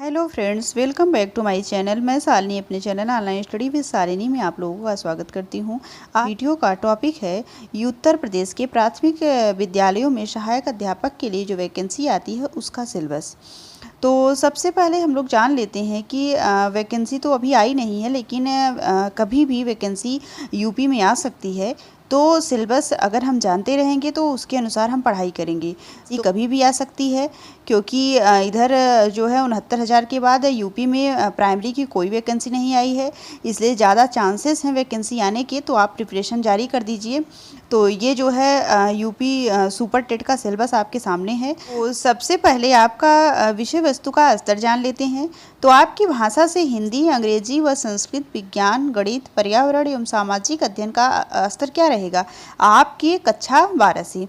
Hello friends, welcome back to my channel. मैं शालिनी अपने channel online study with Shalini में आप लोगों का स्वागत करती हूं। आज वीडियो का टॉपिक है उत्तर प्रदेश के प्राथमिक विद्यालयों में सहायक अध्यापक के लिए जो वैकेंसी आती है उसका सिलेबस। तो सबसे पहले हम लोग जान लेते हैं कि वैकेंसी तो अभी आई नहीं है, लेकिन कभी भी वैकेंसी यूपी में आ सकती है। तो सिलेबस अगर हम जानते रहेंगे तो उसके अनुसार हम पढ़ाई करेंगे। ये कभी भी आ सकती है, क्योंकि इधर जो है 69,000 के बाद यूपी में प्राइमरी की कोई वैकेंसी नहीं आई है, इसलिए ज़्यादा चांसेस हैं वैकेंसी आने के। तो आप प्रिपरेशन जारी कर दीजिए। तो ये जो है यूपी सुपर टेट का सिलेबस आपके सामने है। तो सबसे पहले आपका विषय वस्तु का स्तर जान लेते हैं। तो आपकी भाषा से हिंदी, अंग्रेजी व संस्कृत, विज्ञान, गणित, पर्यावरण एवं सामाजिक अध्ययन का स्तर क्या रहेगा आपकी कक्षा 12 से,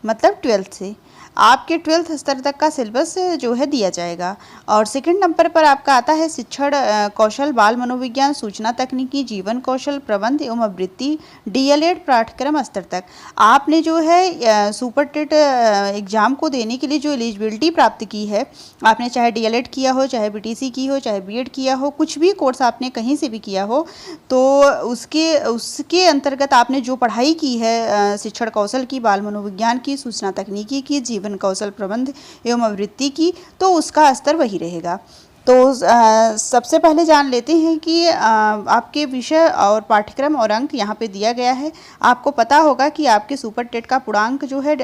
मतलब 12th से। आपके 12th स्तर तक का सिलेबस जो है दिया जाएगा। और सेकंड नंबर पर आपका आता है शिक्षण कौशल, बाल मनोविज्ञान, सूचना तकनीकी, जीवन कौशल, प्रबंध एवं आवृत्ति, डीएलएड पाठ्यक्रम स्तर तक। आपने जो है सुपर टेट एग्ज़ाम को देने के लिए जो एलिजिबिलिटी प्राप्त की है, आपने चाहे डीएलएड किया हो, चाहे बीटीसी की हो, चाहे बीएड किया हो, कुछ भी कोर्स आपने कहीं से भी किया हो, तो उसके अंतर्गत आपने जो पढ़ाई की है शिक्षण कौशल की, बाल मनोविज्ञान की, सूचना तकनीकी की, जीवन कौशल, प्रबंध एवं आवृत्ति की, तो उसका स्तर वही रहेगा। तो सबसे पहले जान लेते हैं कि आपके विषय और पाठ्यक्रम और अंक यहाँ पे दिया गया है। आपको पता होगा कि आपके सुपर टेट का पूर्णांक जो है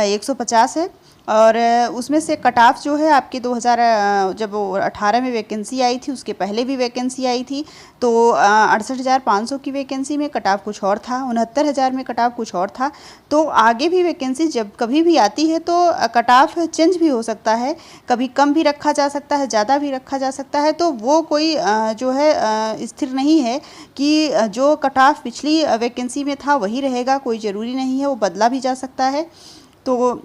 150 है, और उसमें से कट ऑफ जो है आपके 2018 में वैकेंसी आई थी, उसके पहले भी वैकेंसी आई थी। तो 68,500 की वैकेंसी में कट ऑफ कुछ और था, 69,000 में कट ऑफ कुछ और था। तो आगे भी वैकेंसी जब कभी भी आती है तो कट ऑफ चेंज भी हो सकता है, कभी कम भी रखा जा सकता है, ज़्यादा भी रखा जा सकता है। तो वो कोई जो है स्थिर नहीं है कि जो कट ऑफ पिछली वैकेंसी में था वही रहेगा, कोई ज़रूरी नहीं है, वो बदला भी जा सकता है। तो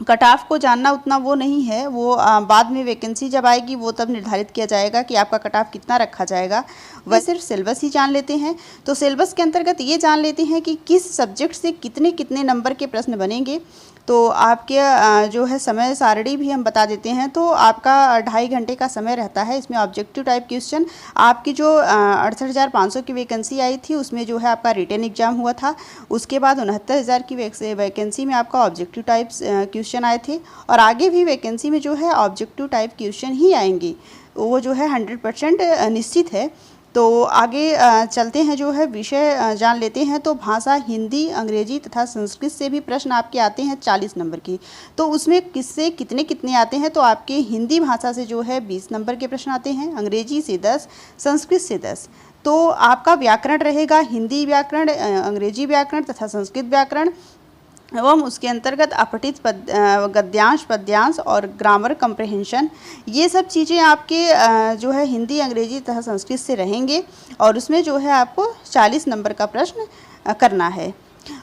कट ऑफ को जानना उतना वो नहीं है, वो बाद में वैकेंसी जब आएगी वो तब निर्धारित किया जाएगा कि आपका कट ऑफ कितना रखा जाएगा। वह सिर्फ सिलेबस ही जान लेते हैं। तो सिलेबस के अंतर्गत ये जान लेते हैं कि किस सब्जेक्ट से कितने कितने नंबर के प्रश्न बनेंगे। तो आपके जो है समय सारणी भी हम बता देते हैं। तो आपका 2.5 घंटे का समय रहता है। इसमें ऑब्जेक्टिव टाइप क्वेश्चन, आपकी जो 68,500 की वैकेंसी आई थी उसमें जो है आपका रिटन एग्जाम हुआ था। उसके बाद 69,000 की वैकेंसी में आपका ऑब्जेक्टिव टाइप क्वेश्चन आए थे, और आगे भी वैकेंसी में जो है ऑब्जेक्टिव टाइप क्वेश्चन ही आएंगे, वो जो है 100% निश्चित है। तो आगे चलते हैं, जो है विषय जान लेते हैं। तो भाषा हिंदी, अंग्रेजी तथा संस्कृत से भी प्रश्न आपके आते हैं 40 नंबर की। तो उसमें किससे कितने कितने आते हैं, तो आपके हिंदी भाषा से जो है 20 नंबर के प्रश्न आते हैं, अंग्रेजी से 10, संस्कृत से 10। तो आपका व्याकरण रहेगा हिंदी व्याकरण, अंग्रेजी व्याकरण तथा संस्कृत व्याकरण, एवं उसके अंतर्गत अपठित गद्यांश, पद्यांश और ग्रामर कम्प्रहेंशन। ये सब चीज़ें आपके जो है हिंदी, अंग्रेजी तथा संस्कृत से रहेंगे, और उसमें जो है आपको 40 नंबर का प्रश्न करना है।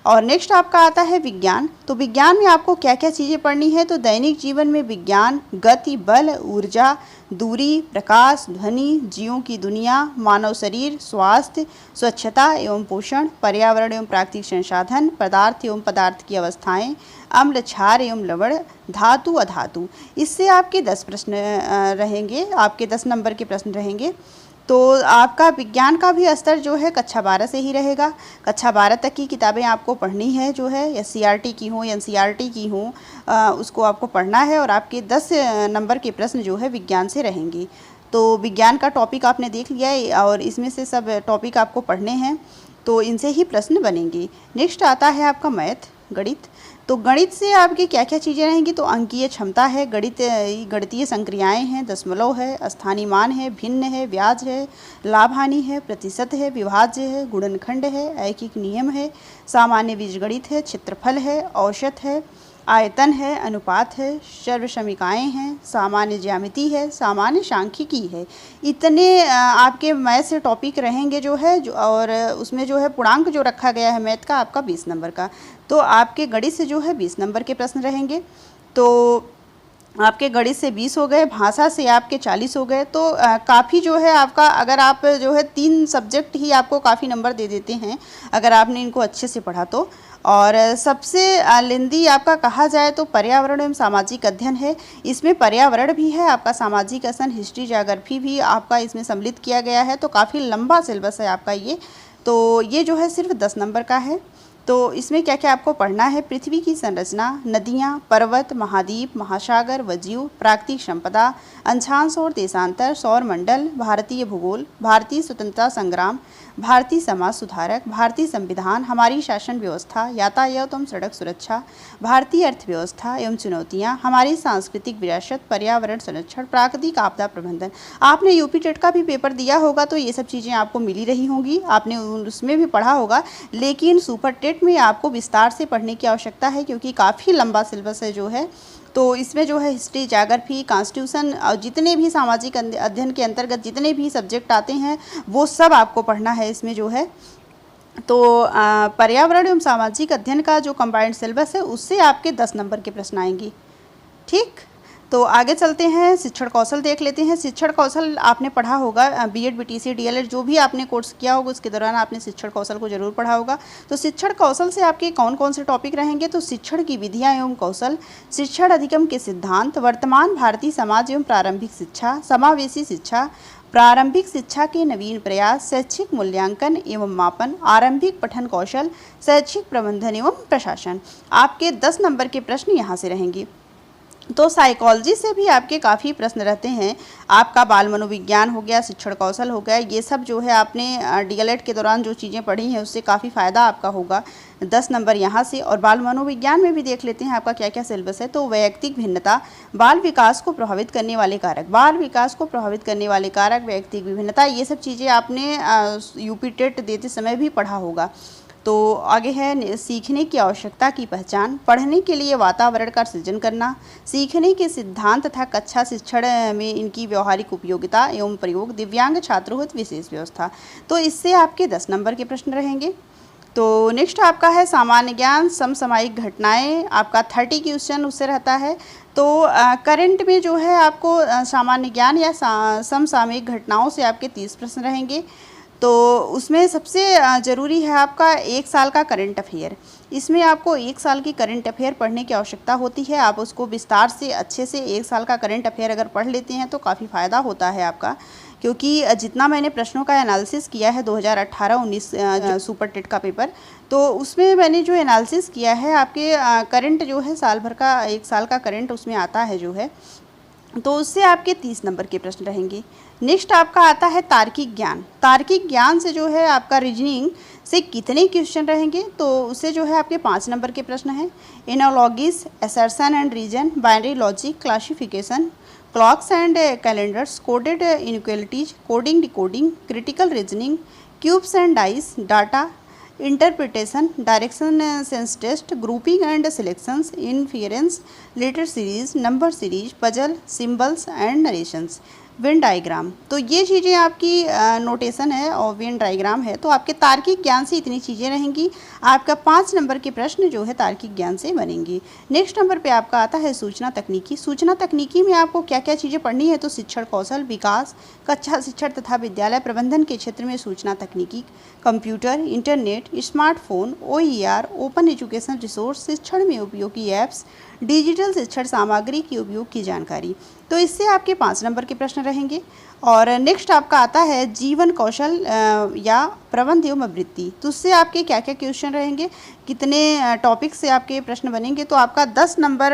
और नेक्स्ट आपका आता है विज्ञान। तो विज्ञान में आपको क्या क्या चीज़ें पढ़नी है, तो दैनिक जीवन में विज्ञान, गति, बल, ऊर्जा, दूरी, प्रकाश, ध्वनि, जीवों की दुनिया, मानव शरीर, स्वास्थ्य, स्वच्छता एवं पोषण, पर्यावरण एवं प्राकृतिक संसाधन, पदार्थ एवं पदार्थ की अवस्थाएं, अम्ल, क्षार एवं लवण, धातु, अधातु। इससे आपके 10 प्रश्न रहेंगे, आपके 10 नंबर के प्रश्न रहेंगे। तो आपका विज्ञान का भी स्तर जो है कक्षा 12 से ही रहेगा। कक्षा 12 तक की किताबें आपको पढ़नी है, जो है एससीईआरटी की हो, एनसीईआरटी की हो, उसको आपको पढ़ना है, और आपके 10 नंबर के प्रश्न जो है विज्ञान से रहेंगे। तो विज्ञान का टॉपिक आपने देख लिया है, और इसमें से सब टॉपिक आपको पढ़ने हैं, तो इनसे ही प्रश्न बनेंगे। नेक्स्ट आता है आपका मैथ, गणित। तो गणित से आपकी क्या क्या चीज़ें रहेंगी, तो अंकीय क्षमता है, गणितीय संक्रियाएं हैं, दशमलव है, स्थानीय मान है, भिन्न है, ब्याज है, लाभ हानि है, प्रतिशत है, विभाज्य है, गुणनखंड है, ऐकिक नियम है, सामान्य बीजगणित है, क्षेत्रफल है, औसत है, आयतन है, अनुपात है, सर्वसमीकाएँ हैं, सामान्य ज्यामिति है, सामान्य सांख्यिकी है। इतने आपके मैथ से टॉपिक रहेंगे जो है, और उसमें जो है पूर्णांक जो रखा गया है मैथ का आपका 20 नंबर का। तो आपके गणित से जो है 20 नंबर के प्रश्न रहेंगे। तो आपके गणित से 20 हो गए, भाषा से आपके 40 हो गए। तो काफ़ी जो है आपका, अगर आप जो है 3 सब्जेक्ट ही आपको काफ़ी नंबर दे देते हैं, अगर आपने इनको अच्छे से पढ़ा तो। और सबसे लेंदी आपका कहा जाए तो पर्यावरण एवं सामाजिक अध्ययन है। इसमें पर्यावरण भी है, आपका सामाजिक अध्ययन, हिस्ट्री, ज्योग्राफी भी आपका इसमें सम्मिलित किया गया है। तो काफ़ी लंबा सिलेबस है आपका ये। तो ये जो है सिर्फ 10 नंबर का है। तो इसमें क्या क्या आपको पढ़ना है? पृथ्वी की संरचना, नदियाँ, पर्वत, महाद्वीप, महासागर, वजीव, प्राकृतिक संपदा, अंशांश और देशांतर, सौर मंडल, भारतीय भूगोल, भारतीय स्वतंत्रता संग्राम, भारतीय समाज सुधारक, भारतीय संविधान, हमारी शासन व्यवस्था, यातायात एवं सड़क सुरक्षा, भारतीय अर्थव्यवस्था एवं चुनौतियाँ, हमारी सांस्कृतिक विरासत, पर्यावरण संरक्षण, प्राकृतिक आपदा प्रबंधन। आपने यूपी टेट का भी पेपर दिया होगा तो ये सब चीज़ें आपको मिली रही होंगी, आपने उसमें भी पढ़ा होगा। लेकिन सुपर टेट में आपको विस्तार से पढ़ने की आवश्यकता है क्योंकि काफ़ी लंबा सिलेबस है जो है। तो इसमें जो है हिस्ट्री, ज्योग्राफी, कॉन्स्टिट्यूशन और जितने भी सामाजिक अध्ययन के अंतर्गत जितने भी सब्जेक्ट आते हैं वो सब आपको पढ़ना है इसमें जो है। तो पर्यावरण एवं सामाजिक अध्ययन का जो कंबाइंड सिलेबस है उससे आपके 10 नंबर के प्रश्न आएंगे। ठीक, तो आगे चलते हैं, शिक्षण कौशल देख लेते हैं। शिक्षण कौशल आपने पढ़ा होगा, बीएड, बीटीसी, डीएलएड जो भी आपने कोर्स किया होगा उसके दौरान आपने शिक्षण कौशल को जरूर पढ़ा होगा। तो शिक्षण कौशल से आपके कौन कौन से टॉपिक रहेंगे? तो शिक्षण की विधियाँ एवं कौशल, शिक्षण अधिगम के सिद्धांत, वर्तमान भारतीय समाज एवं प्रारंभिक शिक्षा, समावेशी शिक्षा, प्रारंभिक शिक्षा के नवीन प्रयास, शैक्षिक मूल्यांकन एवं मापन, आरंभिक पठन कौशल, शैक्षिक प्रबंधन एवं प्रशासन। आपके 10 नंबर के प्रश्न यहाँ से रहेंगे। तो साइकोलॉजी से भी आपके काफ़ी प्रश्न रहते हैं। आपका बाल मनोविज्ञान हो गया, शिक्षण कौशल हो गया, ये सब जो है आपने डीएलएड के दौरान जो चीज़ें पढ़ी हैं उससे काफ़ी फ़ायदा आपका होगा। 10 नंबर यहाँ से। और बाल मनोविज्ञान में भी देख लेते हैं आपका क्या क्या सिलेबस है। तो वैयक्तिक भिन्नता, बाल विकास को प्रभावित करने वाले कारक, बाल विकास को प्रभावित करने वाले कारक, वैयक्तिक विभिन्नता, ये सब चीज़ें आपने यूपी टेट देते समय भी पढ़ा होगा। तो आगे है सीखने की आवश्यकता की पहचान, पढ़ने के लिए वातावरण का सृजन करना, सीखने के सिद्धांत तथा कक्षा शिक्षण में इनकी व्यवहारिक उपयोगिता एवं प्रयोग, दिव्यांग छात्रों हित विशेष व्यवस्था। तो इससे आपके 10 नंबर के प्रश्न रहेंगे। तो नेक्स्ट आपका है सामान्य ज्ञान, समसामयिक घटनाएं, आपका 30 क्वेश्चन उससे रहता है। तो करंट में जो है आपको सामान्य ज्ञान या समसामयिक घटनाओं से आपके 30 प्रश्न रहेंगे। तो उसमें सबसे ज़रूरी है आपका 1 साल का करंट अफेयर। इसमें आपको 1 साल की करंट अफेयर पढ़ने की आवश्यकता होती है। आप उसको विस्तार से अच्छे से 1 साल का करंट अफेयर अगर पढ़ लेते हैं तो काफ़ी फ़ायदा होता है आपका, क्योंकि जितना मैंने प्रश्नों का एनालिसिस किया है 2018-19 सुपर टेट का पेपर, तो उसमें मैंने जो एनालिसिस किया है आपके करंट जो है साल भर का 1 साल का करंट उसमें आता है जो है, तो उससे आपके 30 नंबर के प्रश्न रहेंगे। नेक्स्ट आपका आता है तार्किक ज्ञान। तार्किक ज्ञान से जो है आपका रीजनिंग से कितने क्वेश्चन रहेंगे? तो उससे जो है आपके 5 नंबर के प्रश्न हैं। Analogies, assertion and reason, binary logic, classification, clocks and calendars, coded inequalities, coding decoding, critical reasoning, cubes and dice, data interpretation, direction sense test, grouping and selections, inference, letter series, number series, puzzle, symbols and notations, Venn diagram. तो ये चीज़ें आपकी notation है और Venn diagram है। तो आपके तार्किक ज्ञान से इतनी चीज़ें रहेंगी। आपका 5 नंबर के प्रश्न जो है तार्किक ज्ञान से बनेंगे। नेक्स्ट नंबर पे आपका आता है सूचना तकनीकी। सूचना तकनीकी में आपको क्या क्या चीज़ें पढ़नी है? तो शिक्षण कौशल, विकास, कक्षा शिक्षण तथा विद्यालय प्रबंधन के क्षेत्र में सूचना तकनीकी, computer, internet, smartphone, OER, open education resource, शिक्षण में उपयोगी ऐप्स, डिजिटल शिक्षण सामग्री की उपयोग की जानकारी। तो इससे आपके 5 नंबर के प्रश्न रहेंगे। और नेक्स्ट आपका आता है जीवन कौशल या प्रबंध एवं वृत्ति। तो उससे आपके क्या क्या क्वेश्चन रहेंगे, कितने टॉपिक से आपके प्रश्न बनेंगे? तो आपका 10 नंबर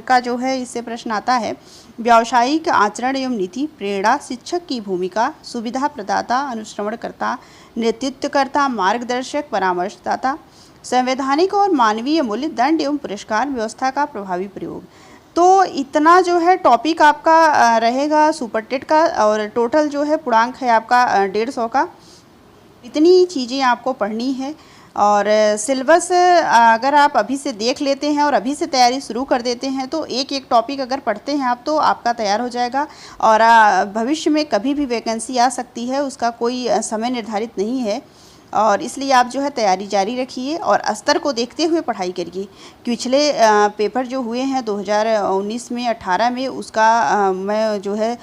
का जो है इससे प्रश्न आता है व्यावसायिक आचरण एवं नीति, प्रेरणा, शिक्षक की भूमिका, सुविधा प्रदाता, अनुश्रवणकर्ता, नेतृत्वकर्ता, मार्गदर्शक, परामर्शदाता, संवैधानिक और मानवीय मूल्य, दंड एवं पुरस्कार व्यवस्था का प्रभावी प्रयोग। तो इतना जो है टॉपिक आपका रहेगा सुपर टेट का। और टोटल जो है पूर्णांक है आपका 150 का। इतनी चीज़ें आपको पढ़नी है। और सिलेबस अगर आप अभी से देख लेते हैं और अभी से तैयारी शुरू कर देते हैं तो एक एक टॉपिक अगर पढ़ते हैं आप तो आपका तैयार हो जाएगा। और भविष्य में कभी भी वैकेंसी आ सकती है, उसका कोई समय निर्धारित नहीं है। और इसलिए आप जो है तैयारी जारी रखिए और स्तर को देखते हुए पढ़ाई करिए। पिछले पेपर जो हुए हैं 2019 में 18 में उसका मैं जो है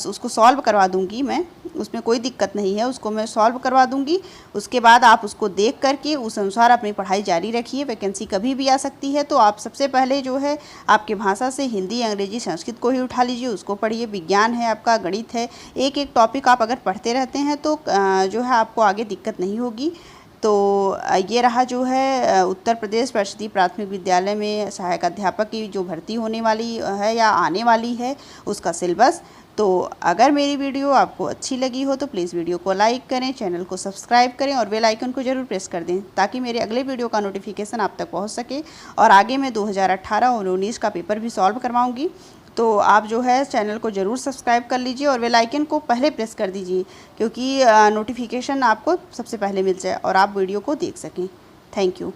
उसको सॉल्व करवा दूंगी मैं उसमें कोई दिक्कत नहीं है, उसको मैं सॉल्व करवा दूंगी। उसके बाद आप उसको देख करके उस अनुसार अपनी पढ़ाई जारी रखिए। वैकेंसी कभी भी आ सकती है, तो आप सबसे पहले जो है आपके भाषा से हिंदी, अंग्रेजी, संस्कृत को ही उठा लीजिए, उसको पढ़िए। विज्ञान है आपका, गणित है, एक एक टॉपिक आप अगर पढ़ते रहते हैं तो जो है आपको आगे दिक्कत नहीं होगी। तो ये रहा जो है उत्तर प्रदेश परिषदीय प्राथमिक विद्यालय में सहायक अध्यापक की जो भर्ती होने वाली है या आने वाली है, उसका सिलेबस। तो अगर मेरी वीडियो आपको अच्छी लगी हो तो प्लीज़ वीडियो को लाइक करें, चैनल को सब्सक्राइब करें और बेल आइकन को ज़रूर प्रेस कर दें, ताकि मेरे अगले वीडियो का नोटिफिकेशन आप तक पहुंच सके। और आगे मैं 2018 और 19 का पेपर भी सॉल्व करवाऊंगी। तो आप जो है चैनल को ज़रूर सब्सक्राइब कर लीजिए और बेल आइकन को पहले प्रेस कर दीजिए, क्योंकि नोटिफिकेशन आपको सबसे पहले मिल जाए और आप वीडियो को देख सकें। Thank you.